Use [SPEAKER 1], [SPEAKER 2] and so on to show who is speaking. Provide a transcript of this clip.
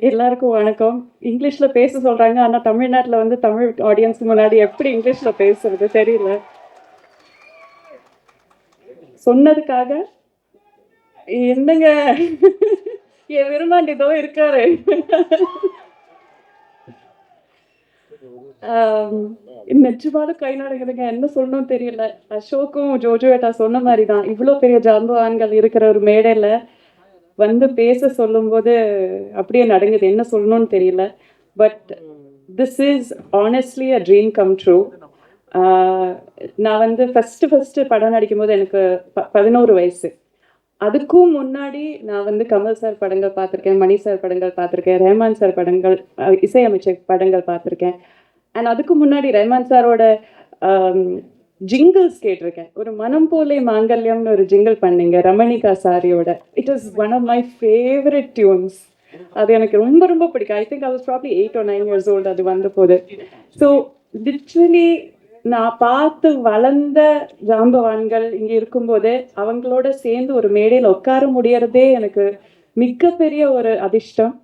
[SPEAKER 1] எல்லாருக்கும் வணக்கம். இங்கிலீஷ்ல பேச சொல்றாங்க. ஆனா தமிழ்நாட்டுல வந்து தமிழ் ஆடியன்ஸ் முன்னாடி எப்படி இங்கிலீஷ்ல பேசுறது தெரியல. சொன்னதுக்காக என்னங்க என் விரும்மாண்டி இதோ இருக்காரு. ஆம், நிஜமான கை நடுங்குதுங்க. என்ன சொல்லணும்னு தெரியல. அசோக்கும் ஜோஜோவேட்டா சொன்ன மாரி தான். இவ்ளோ பெரிய ஜாம்பவான்கள் இருக்கிற ஒரு மேடையில வந்து பேச சொல்லும்போது அப்படியே நடுங்குது. என்ன சொல்லணும்னு தெரியல. But this is honestly a dream come true. நான் வந்து ஃபர்ஸ்ட்டு படம் நடிக்கும்போது எனக்கு 11 வயசு. அதுக்கும் முன்னாடி நான் வந்து கமல் சார் படங்கள் பார்த்துருக்கேன், மணி சார் படங்கள் பார்த்துருக்கேன், ரஹ்மான் சார் படங்கள் இசையமைச்ச படங்கள் பார்த்துருக்கேன். அண்ட் அதுக்கு முன்னாடி ரஹ்மான் சாரோட அம் ஜிங்கிள்ஸ் கேட்டிருக்கேன். ஒரு மனம் போலே மாங்கல்யம்னு ஒரு ஜிங்கிள் பண்ணீங்க ரமணிகா சாரியோட. It is one of my favourite tunes. அது எனக்கு ரொம்ப ரொம்ப பிடிக்கும். I think I was probably 8 or 9 years old அது வந்தபோது. ஸோ லிட்ரலி நான் பார்த்து வளர்ந்த ஜாம்பவான்கள் இங்க இருக்கும்போது, அவங்களோட சேர்ந்து ஒரு மேடையில உட்கார முடியறதே எனக்கு மிகப்பெரிய ஒரு அதிர்ஷ்டம்.